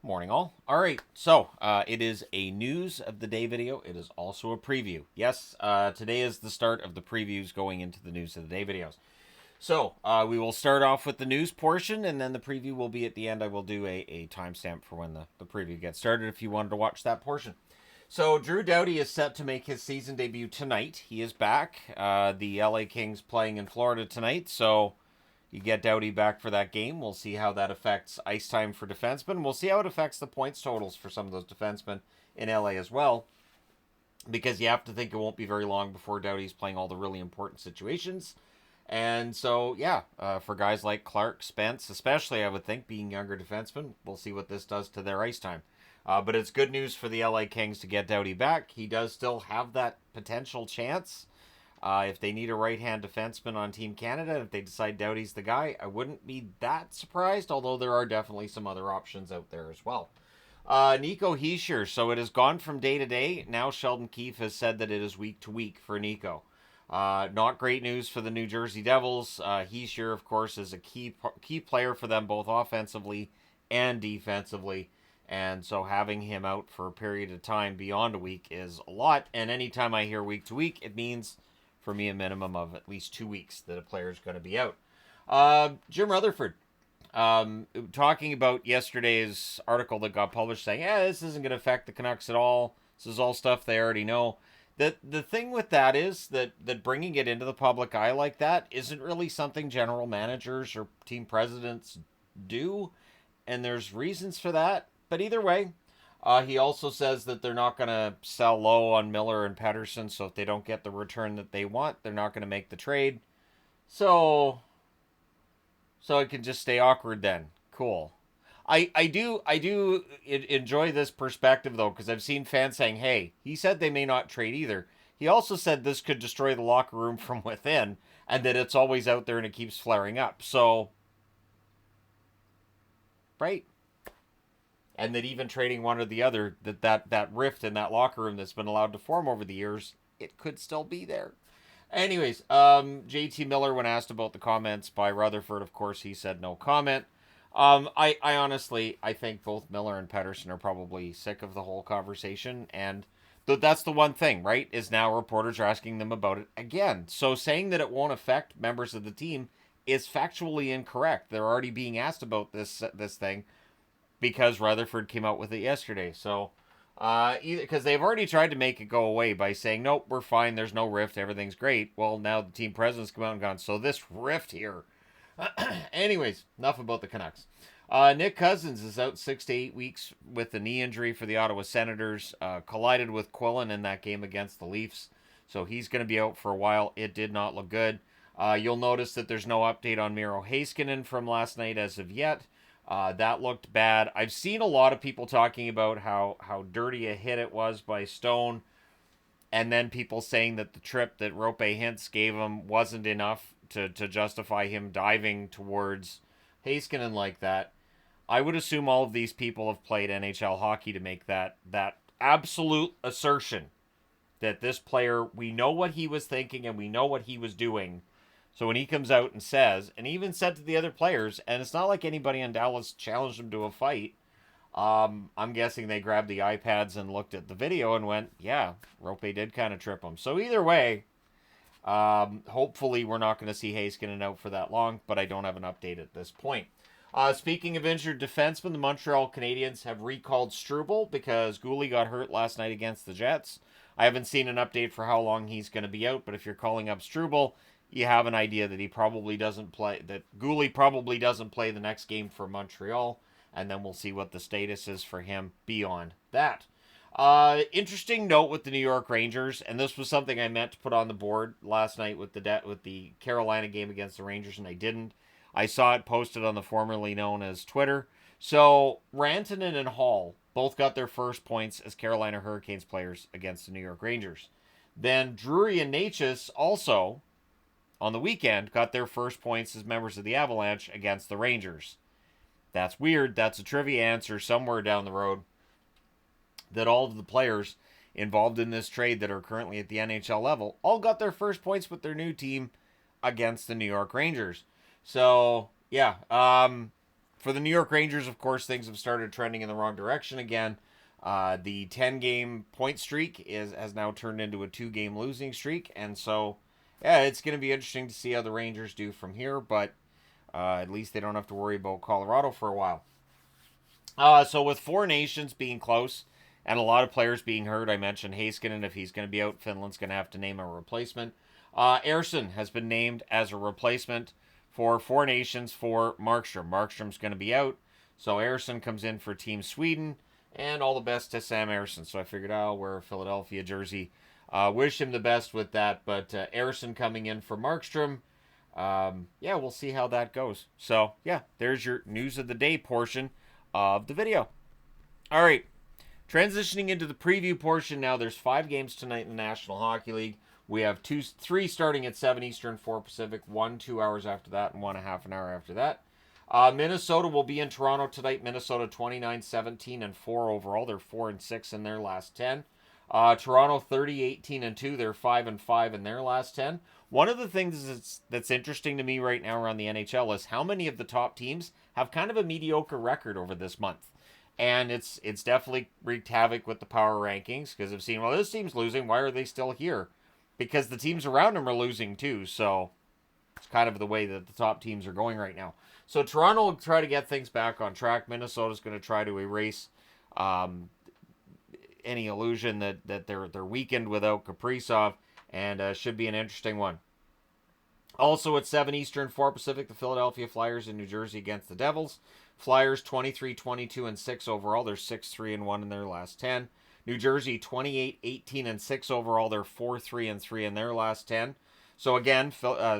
Morning, all. All right, so it is a news of the day video. It is also a preview. Yes, today is the start of the previews going into the news of the day videos. So we will start off with the news portion, and then the preview will be at the end. I will do a timestamp for when the preview gets started if you wanted to watch that portion. So Drew Doughty is set to make his season debut tonight. He is back. The LA Kings playing in Florida tonight, so you get Doughty back for that game. We'll see how that affects ice time for defensemen. We'll see how it affects the points totals for some of those defensemen in LA as well. Because you have to think it won't be very long before Doughty's playing all the really important situations. And so, yeah, for guys like Clark, Spence, especially, I would think, being younger defensemen, we'll see what this does to their ice time. But it's good news for the LA Kings to get Doughty back. He does still have that potential chance. If they need a right-hand defenseman on Team Canada, if they decide Doughty's the guy, I wouldn't be that surprised, although there are definitely some other options out there as well. Nico Hischier, so it has gone from day to day. Now Sheldon Keefe has said that it is week to week for Nico. Not great news for the New Jersey Devils. Hischier, of course, is a key player for them both offensively and defensively. And so having him out for a period of time beyond a week is a lot. And anytime I hear week to week, it means for me a minimum of at least 2 weeks that a player is going to be out. Jim Rutherford, talking about yesterday's article that got published saying, this isn't going to affect the Canucks at all. This is all stuff they already know. The thing with that is that bringing it into the public eye like that isn't really something general managers or team presidents do. And there's reasons for that. But either way, he also says that they're not going to sell low on Miller and Pettersson, so if they don't get the return that they want, they're not going to make the trade. So it can just stay awkward then. Cool. I do enjoy this perspective, though, because I've seen fans saying, hey, he said they may not trade either. He also said this could destroy the locker room from within, and that it's always out there and it keeps flaring up. So, right? And that even trading one or the other, that rift in that locker room that's been allowed to form over the years, it could still be there. Anyways, JT Miller, when asked about the comments by Rutherford, of course, he said no comment. I honestly, I think both Miller and Pettersson are probably sick of the whole conversation, and that's the one thing, right, is now reporters are asking them about it again. So saying that it won't affect members of the team is factually incorrect. They're already being asked about this thing because Rutherford came out with it yesterday. So, because they've already tried to make it go away by saying, nope, we're fine, there's no rift, everything's great. Well, now the team president's come out and gone, so this rift here. Anyways, enough about the Canucks. Nick Cousins is out 6 to 8 weeks with a knee injury for the Ottawa Senators. Collided with Quillen in that game against the Leafs. So he's going to be out for a while. It did not look good. You'll notice that there's no update on Miro Heiskanen from last night as of yet. That looked bad. I've seen a lot of people talking about how dirty a hit it was by Stone, and then people saying that the trip that Rope Hintz gave him wasn't enough to justify him diving towards Heiskanen like that. I would assume all of these people have played NHL hockey to make that absolute assertion that this player, we know what he was thinking and we know what he was doing. So when he comes out and says, and even said to the other players, and it's not like anybody in Dallas challenged him to a fight. I'm guessing they grabbed the iPads and looked at the video and went, yeah, Rope did kind of trip him. So either way, hopefully we're not going to see Heiskanen out for that long, but I don't have an update at this point. Speaking of injured defensemen, the Montreal Canadiens have recalled Struble because Gouli got hurt last night against the Jets. I haven't seen an update for how long he's going to be out, but if you're calling up Struble, you have an idea that he probably doesn't play, that Gouli probably doesn't play the next game for Montreal, and then we'll see what the status is for him beyond that. Interesting note with the New York Rangers, and this was something I meant to put on the board last night with the Carolina game against the Rangers, and I didn't. I saw it posted on the formerly known as Twitter. So Rantanen and Hall both got their first points as Carolina Hurricanes players against the New York Rangers. Then Drury and Natchez also, on the weekend, got their first points as members of the Avalanche against the Rangers. That's weird. That's a trivia answer somewhere down the road. That all of the players involved in this trade that are currently at the NHL level all got their first points with their new team against the New York Rangers. So, yeah. For the New York Rangers, of course, things have started trending in the wrong direction again. The 10-game point streak has now turned into a 2-game losing streak, and so yeah, it's going to be interesting to see how the Rangers do from here. But at least they don't have to worry about Colorado for a while. So with 4 nations being close and a lot of players being hurt, I mentioned Heiskanen. If he's going to be out, Finland's going to have to name a replacement. Ersson has been named as a replacement for 4 nations for Markstrom. Markstrom's going to be out, so Ersson comes in for Team Sweden, and all the best to Sam Ersson. So I figured I'll wear a Philadelphia jersey. Wish him the best with that, but Ersson coming in for Markstrom. Yeah, we'll see how that goes. So yeah, there's your news of the day portion of the video. All right, transitioning into the preview portion now. There's 5 games tonight in the National Hockey League. We have 3 starting at 7 Eastern, 4 Pacific, 1 2 hours after that, and 1 a half an hour after that. Minnesota will be in Toronto tonight. Minnesota 29-17 and 4 overall. They're 4-6 in their last 10. Toronto 30-18 and 2. They're 5-5 in their last 10. One of the things that's interesting to me right now around the NHL is how many of the top teams have kind of a mediocre record over this month. And it's definitely wreaked havoc with the power rankings because I've seen, well, this team's losing. Why are they still here? Because the teams around them are losing too. So it's kind of the way that the top teams are going right now. So Toronto will try to get things back on track. Minnesota's going to try to erase any illusion that they're weakened without Kaprizov, and should be an interesting one. Also at 7 Eastern, 4 Pacific, the Philadelphia Flyers in New Jersey against the Devils. Flyers 23-22 and 6 overall. They're 6-3-1 in their last 10. New Jersey 28-18 and 6 overall. They're 4-3-3 in their last 10. So again,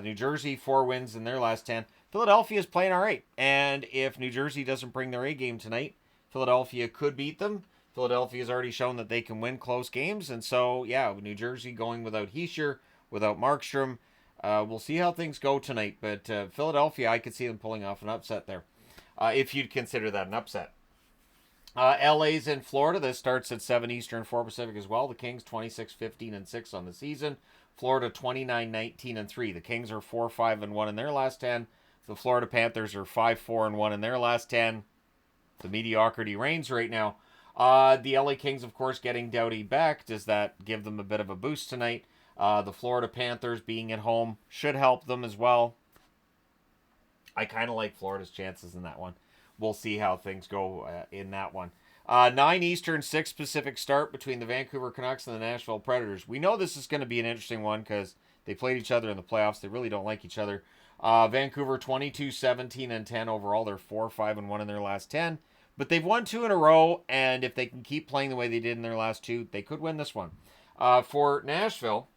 New Jersey 4 wins in their last 10. Philadelphia is playing all right, and if New Jersey doesn't bring their A game tonight, Philadelphia could beat them. Philadelphia has already shown that they can win close games, and so yeah, New Jersey going without Hischier, without Markstrom. We'll see how things go tonight, but Philadelphia, I could see them pulling off an upset there, if you'd consider that an upset. LA's in Florida. This starts at 7 Eastern, 4 Pacific as well. The Kings 26-15 and 6 on the season. Florida 29-19 and 3. The Kings are 4-5-1 in their last 10. The Florida Panthers are 5-4-1 in their last 10. The mediocrity reigns right now. The LA Kings, of course, getting Doughty back. Does that give them a bit of a boost tonight? The Florida Panthers being at home should help them as well. I kind of like Florida's chances in that one. We'll see how things go in that one. 9 Eastern, 6 Pacific start between the Vancouver Canucks and the Nashville Predators. We know this is going to be an interesting one because they played each other in the playoffs. They really don't like each other. Vancouver 22-17 and 10 overall. They're 4-5-1 in their last 10. But they've won 2 in a row, and if they can keep playing the way they did in their last 2, they could win this one. For Nashville,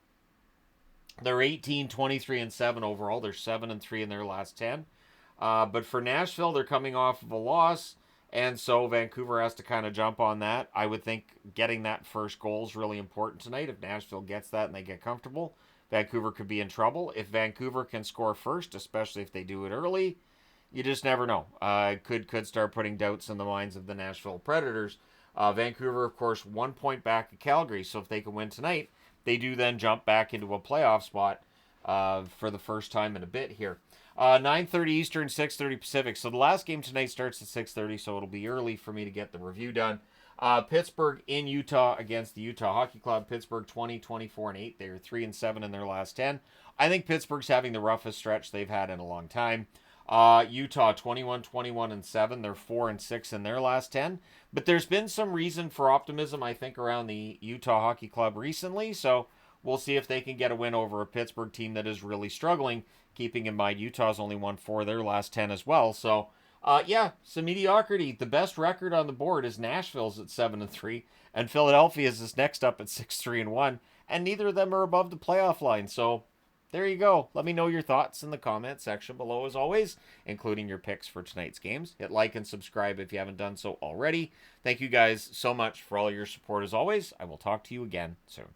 they're 18-23 and 7 overall. They're 7-3 in their last 10. But for Nashville, they're coming off of a loss, and so Vancouver has to kind of jump on that. I would think getting that first goal is really important tonight. If Nashville gets that and they get comfortable, Vancouver could be in trouble. If Vancouver can score first, especially if they do it early, you just never know. Could start putting doubts in the minds of the Nashville Predators. Vancouver, of course, 1 point back at Calgary, so if they can win tonight, they do then jump back into a playoff spot for the first time in a bit here. 9:30 Eastern, 6:30 Pacific. So the last game tonight starts at 6:30, so it'll be early for me to get the review done. Pittsburgh in Utah against the Utah Hockey Club. Pittsburgh 20-24 and 8. They're 3-7 in their last 10. I think Pittsburgh's having the roughest stretch they've had in a long time. Utah 21-21 and 7. They're 4-6 in their last 10. But there's been some reason for optimism, I think, around the Utah Hockey Club recently. So we'll see if they can get a win over a Pittsburgh team that is really struggling. Keeping in mind, Utah's only won 4 of their last 10 as well. So, yeah, some mediocrity. The best record on the board is Nashville's at 7-3, and Philadelphia's is next up at 6-3-1, and neither of them are above the playoff line. So, there you go. Let me know your thoughts in the comment section below, as always, including your picks for tonight's games. Hit like and subscribe if you haven't done so already. Thank you guys so much for all your support, as always. I will talk to you again soon.